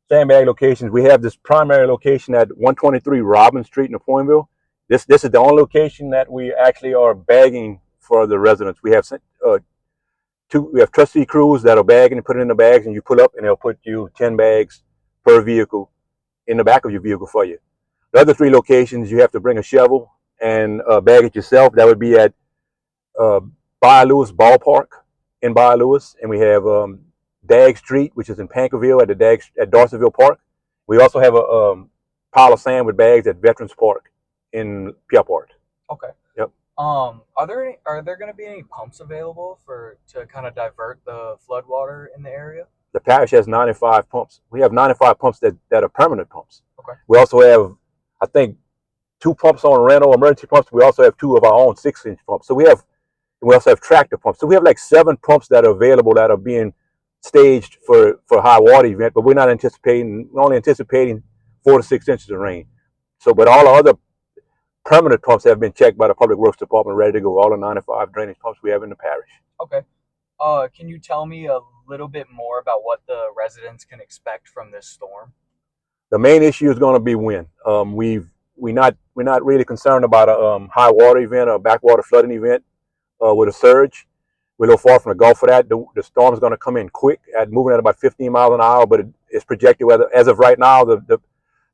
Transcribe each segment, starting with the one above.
Sandbag locations. We have this primary location at 123 Robin Street in Napoleonville. This is the only location that we actually are bagging for the residents. We have we have trustee crews that are bagging and put it in the bags, and you pull up and they'll put you 10 bags per vehicle in the back of your vehicle for you. The other 3 locations, you have to bring a shovel and bag it yourself. That would be at Bayou Lewis Ballpark in Bayou Lewis, and we have Dag Street, which is in Pankerville at at Dorseyville Park. We also have a pile of sand with bags at Veterans Park in Pierpont. Okay. Yep. Are there going to be any pumps available to kind of divert the flood water in the area? The parish has 95 pumps. We have 95 pumps that are permanent pumps. Okay. We also have, I think, 2 pumps on rental, emergency pumps. We also have 2 of our own 6-inch pumps. So we also have tractor pumps. So we have like 7 pumps that are available that are being staged for high water event, but we're only anticipating 4 to 6 inches of rain. So, but all the other permanent pumps have been checked by the Public Works Department, ready to go. All the 95 drainage pumps we have in the parish. Okay. Can you tell me a little bit more about what the residents can expect from this storm? The main issue is going to be wind. We're not really concerned about a high water event or a backwater flooding event with a surge. We're a little far from the Gulf for that. The storm is going to come in quick, moving at about 15 miles an hour, but it's projected, as of right now, the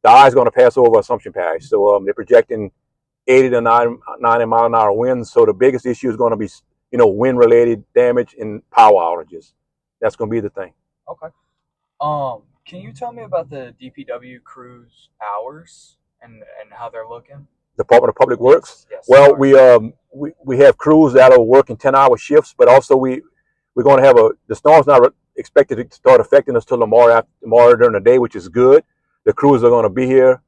eye is going to pass over Assumption Parish. So they're projecting 80 to 90 mile an hour winds. So the biggest issue is going to be, wind-related damage and power outages. That's going to be the thing. Okay. Can you tell me about the DPW crews' hours and how they're looking? Department of Public Works. Yes. Well, we have crews that are working 10-hour shifts, but also we're going to have the storm's not expected to start affecting us till tomorrow during the day, which is good. The crews are going to be here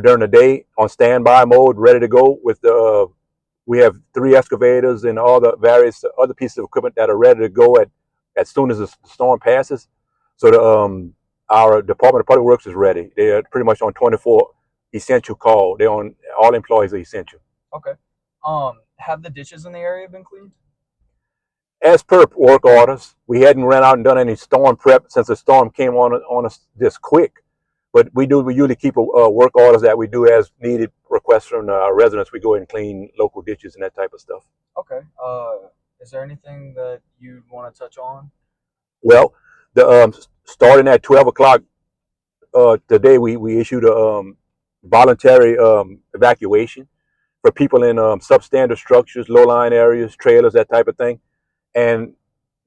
during the day on standby mode, ready to go. We have 3 excavators and all the various other pieces of equipment that are ready to go as soon as the storm passes. So our Department of Public Works is ready. They're pretty much on 24 essential call. All employees are essential. Okay. Have the ditches in the area been cleaned? As per work orders, we hadn't ran out and done any storm prep since the storm came on us this quick. But we usually keep work orders that we do as needed requests from our residents. We go ahead and clean local ditches and that type of stuff. Okay. Is there anything that you want to touch on? Well, starting at 12 o'clock today, we issued a voluntary evacuation for people in substandard structures, low-lying areas, trailers, that type of thing. And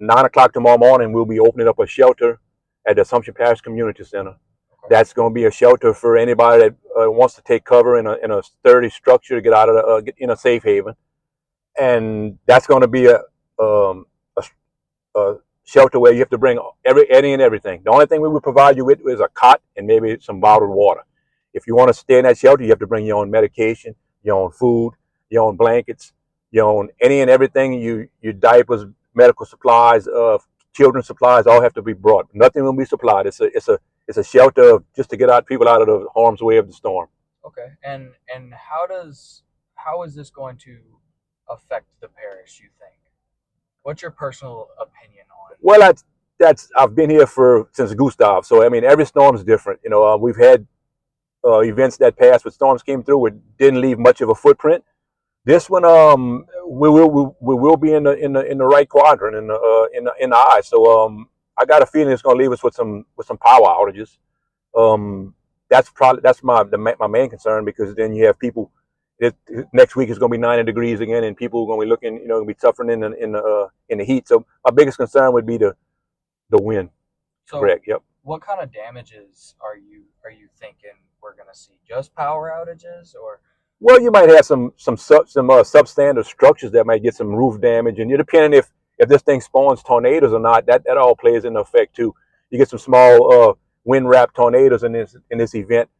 9 o'clock tomorrow morning, we'll be opening up a shelter at the Assumption Parish Community Center. Okay. That's going to be a shelter for anybody that wants to take cover in a sturdy structure to get out of get in a safe haven. And that's going to be a shelter where you have to bring any and everything. The only thing we would provide you with is a cot and maybe some bottled water. If you want to stay in that shelter, you have to bring your own medication, your own food, your own blankets, your own any and everything. Your diapers, medical supplies, children's supplies, all have to be brought. Nothing will be supplied. It's a shelter just to get people out of the harm's way of the storm. Okay, and how is this going to affect the parish, you think? What's your personal opinion on it? Well, I've been here since Gustav, so I mean every storm is different. We've had events that passed when storms came through, it didn't leave much of a footprint. This one, we will be in the right quadrant in the eye. So I got a feeling it's going to leave us with some power outages. That's my main concern, because then you have people. Next week is going to be 90 degrees again, and people are going to be looking, going to be suffering in the heat. So my biggest concern would be the wind. So correct. Yep. What kind of damages are you thinking we're going to see? Just power outages, or? Well, you might have some substandard structures that might get some roof damage, and depending if this thing spawns tornadoes or not, that all plays into effect too. You get some small wind wrapped tornadoes in this event,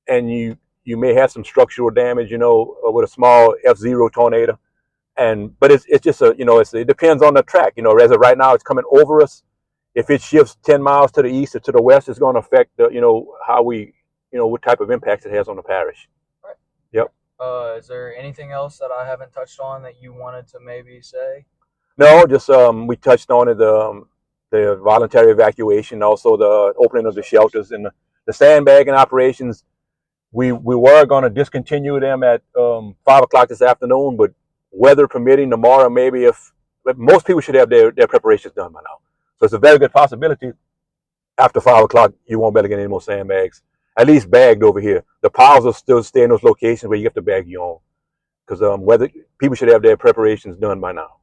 and you may have some structural damage, with a small F0 tornado, but it's just it depends on the track. As of right now, it's coming over us. If it shifts 10 miles to the east or to the west, it's going to affect how we what type of impacts it has on the parish. Right. Yep. Is there anything else that I haven't touched on that you wanted to maybe say? No, just we touched on it. the voluntary evacuation, also the opening of the shelters, and the sandbagging operations. We were going to discontinue them at 5 o'clock this afternoon, but weather permitting, tomorrow maybe, if but most people should have their preparations done by now. So it's a very good possibility after 5 o'clock you won't be able to get any more sandbags, at least bagged over here. The piles will still stay in those locations where you have to bag your own, because weather people should have their preparations done by now.